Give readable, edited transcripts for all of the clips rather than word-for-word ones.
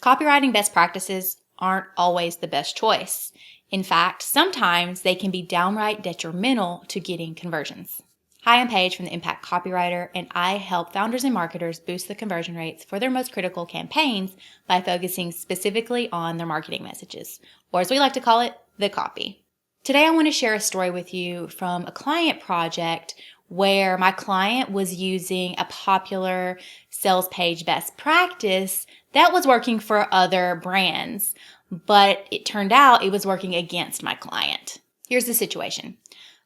Copywriting best practices aren't always the best choice. In fact, sometimes they can be downright detrimental to getting conversions. Hi, I'm Paige from the Impact Copywriter, and I help founders and marketers boost the conversion rates for their most critical campaigns by focusing specifically on their marketing messages, or as we like to call it, the copy. Today, I want to share a story with you from a client project where my client was using a popular sales page best practice that was working for other brands, but it turned out it was working against my client. Here's the situation.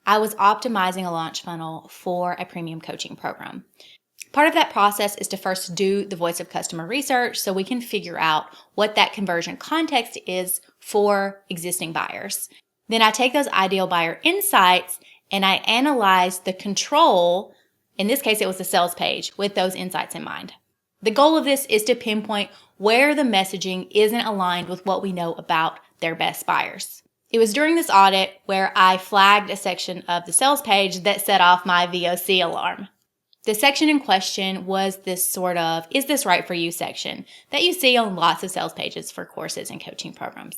I was optimizing a launch funnel for a premium coaching program. Part of that process is to first do the voice of customer research so we can figure out what that conversion context is for existing buyers. Then I take those ideal buyer insights and I analyze the control, in this case it was the sales page, with those insights in mind. The goal of this is to pinpoint where the messaging isn't aligned with what we know about their best buyers. It was during this audit where I flagged a section of the sales page that set off my VOC alarm. The section in question was this sort of, is this right for you section that you see on lots of sales pages for courses and coaching programs.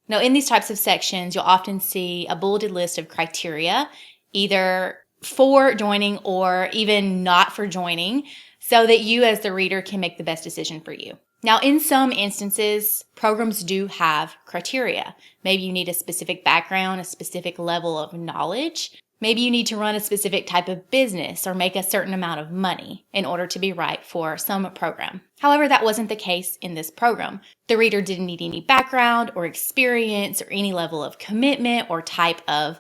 Now, in these types of sections, you'll often see a bulleted list of criteria, either for joining or even not for joining, so that you as the reader can make the best decision for you. Now, in some instances, programs do have criteria. Maybe you need a specific background, a specific level of knowledge. Maybe you need to run a specific type of business or make a certain amount of money in order to be right for some program. However, that wasn't the case in this program. The reader didn't need any background or experience or any level of commitment or type of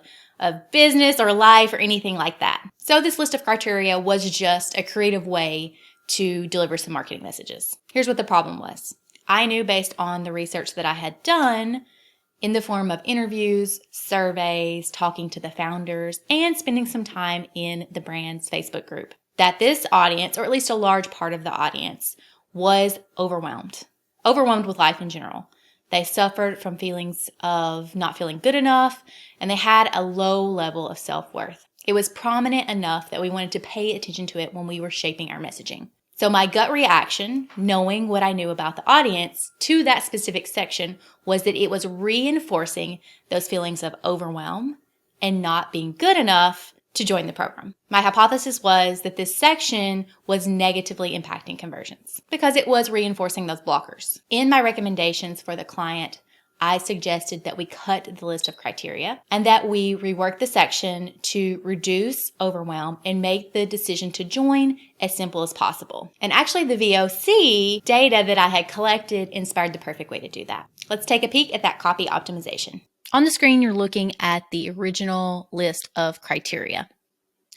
business or life or anything like that. So this list of criteria was just a creative way to deliver some marketing messages. Here's what the problem was. I knew based on the research that I had done in the form of interviews, surveys, talking to the founders, and spending some time in the brand's Facebook group, that this audience, or at least a large part of the audience, was overwhelmed with life in general. They suffered from feelings of not feeling good enough, and they had a low level of self-worth. It was prominent enough that we wanted to pay attention to it when we were shaping our messaging. So my gut reaction, knowing what I knew about the audience to that specific section, was that it was reinforcing those feelings of overwhelm and not being good enough to join the program. My hypothesis was that this section was negatively impacting conversions because it was reinforcing those blockers. In my recommendations for the client, I suggested that we cut the list of criteria and that we rework the section to reduce overwhelm and make the decision to join as simple as possible. And actually the VOC data that I had collected inspired the perfect way to do that. Let's take a peek at that copy optimization. On the screen, you're looking at the original list of criteria.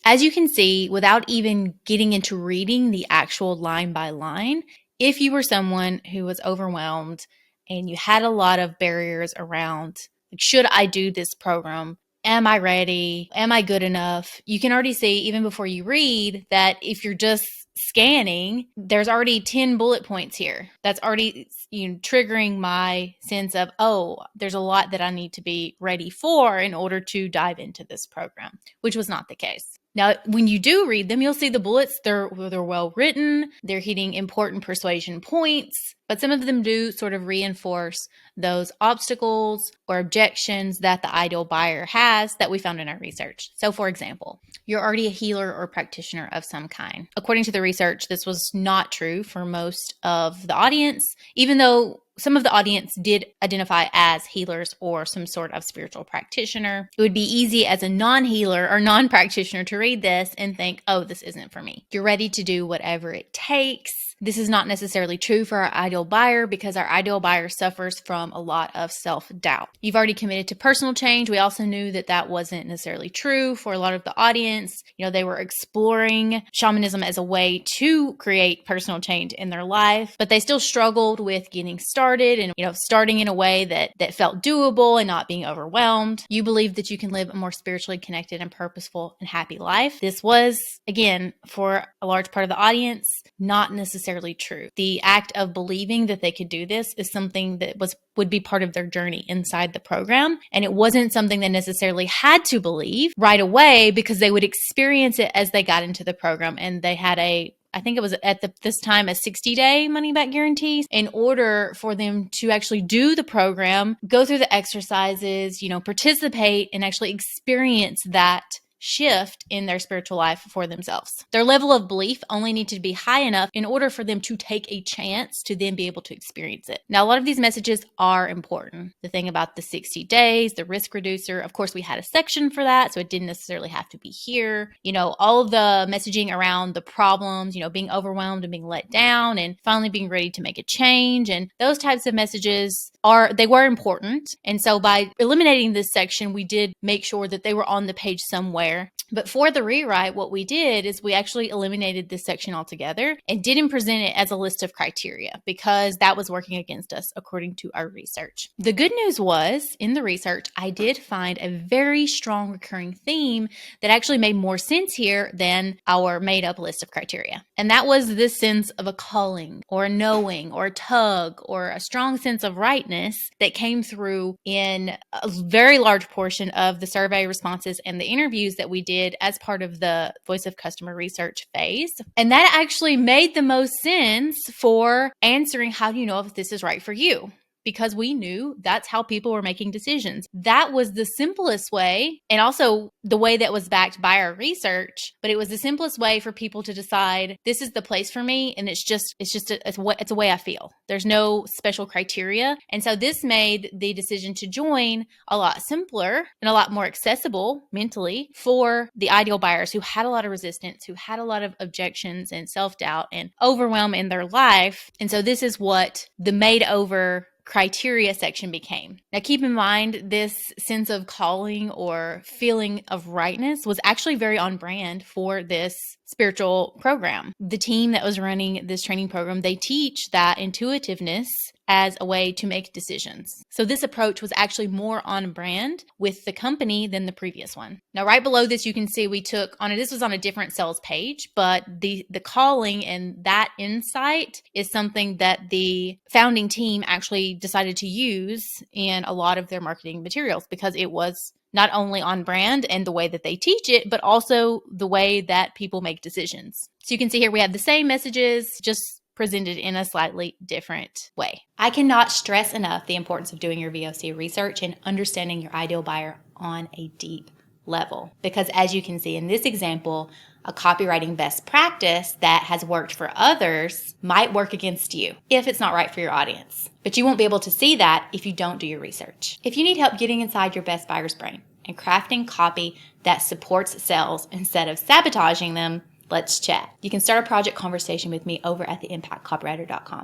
As you can see, without even getting into reading the actual line by line, if you were someone who was overwhelmed and you had a lot of barriers around, like, should I do this program? Am I ready? Am I good enough? You can already see, even before you read, that if you're just scanning, there's already 10 bullet points here. That's already triggering my sense of, oh, there's a lot that I need to be ready for in order to dive into this program, which was not the case. Now, when you do read them, you'll see the bullets, they're well written, they're hitting important persuasion points, but some of them do sort of reinforce those obstacles or objections that the ideal buyer has that we found in our research. So for example, you're already a healer or practitioner of some kind. According to the research, this was not true for most of the audience, even though some of the audience did identify as healers or some sort of spiritual practitioner. It would be easy as a non-healer or non-practitioner to read this and think, oh, this isn't for me. You're ready to do whatever it takes. This is not necessarily true for our ideal buyer because our ideal buyer suffers from a lot of self-doubt. You've already committed to personal change. We also knew that that wasn't necessarily true for a lot of the audience. They were exploring shamanism as a way to create personal change in their life, but they still struggled with getting started and, starting in a way that felt doable and not being overwhelmed. You believe that you can live a more spiritually connected and purposeful and happy life. This was, again, for a large part of the audience, not necessarily true. The act of believing that they could do this is something that would be part of their journey inside the program. And it wasn't something they necessarily had to believe right away because they would experience it as they got into the program and they had a I think it was at this time, a 60-day money-back guarantee in order for them to actually do the program, go through the exercises, participate and actually experience that shift in their spiritual life for themselves. Their level of belief only needed to be high enough in order for them to take a chance to then be able to experience it. Now, a lot of these messages are important. The thing about the 60 days, the risk reducer, of course, we had a section for that, so it didn't necessarily have to be here. All of the messaging around the problems, being overwhelmed and being let down and finally being ready to make a change. And those types of messages were important. And so by eliminating this section, we did make sure that they were on the page somewhere. But for the rewrite, what we did is we actually eliminated this section altogether and didn't present it as a list of criteria because that was working against us according to our research. The good news was, in the research, I did find a very strong recurring theme that actually made more sense here than our made-up list of criteria. And that was this sense of a calling or a knowing or a tug or a strong sense of rightness that came through in a very large portion of the survey responses and the interviews that we did as part of the voice of customer research phase. And that actually made the most sense for answering, how do you know if this is right for you? Because we knew that's how people were making decisions. That was the simplest way, and also the way that was backed by our research, but it was the simplest way for people to decide, this is the place for me, and it's a way I feel. There's no special criteria. And so this made the decision to join a lot simpler and a lot more accessible mentally for the ideal buyers who had a lot of resistance, who had a lot of objections and self-doubt and overwhelm in their life. And so this is what the made over criteria section became. Now, keep in mind, this sense of calling or feeling of rightness was actually very on brand for this spiritual program. The team that was running this training program, they teach that intuitiveness as a way to make decisions. So this approach was actually more on brand with the company than the previous one. Now, right below this, you can see this was on a different sales page, but the calling and that insight is something that the founding team actually decided to use in a lot of their marketing materials because it was not only on brand and the way that they teach it, but also the way that people make decisions. So you can see here we have the same messages, just presented in a slightly different way. I cannot stress enough the importance of doing your VOC research and understanding your ideal buyer on a deep level. Because as you can see in this example, a copywriting best practice that has worked for others might work against you if it's not right for your audience. But you won't be able to see that if you don't do your research. If you need help getting inside your best buyer's brain and crafting copy that supports sales instead of sabotaging them, let's chat. You can start a project conversation with me over at theimpactcopywriter.com.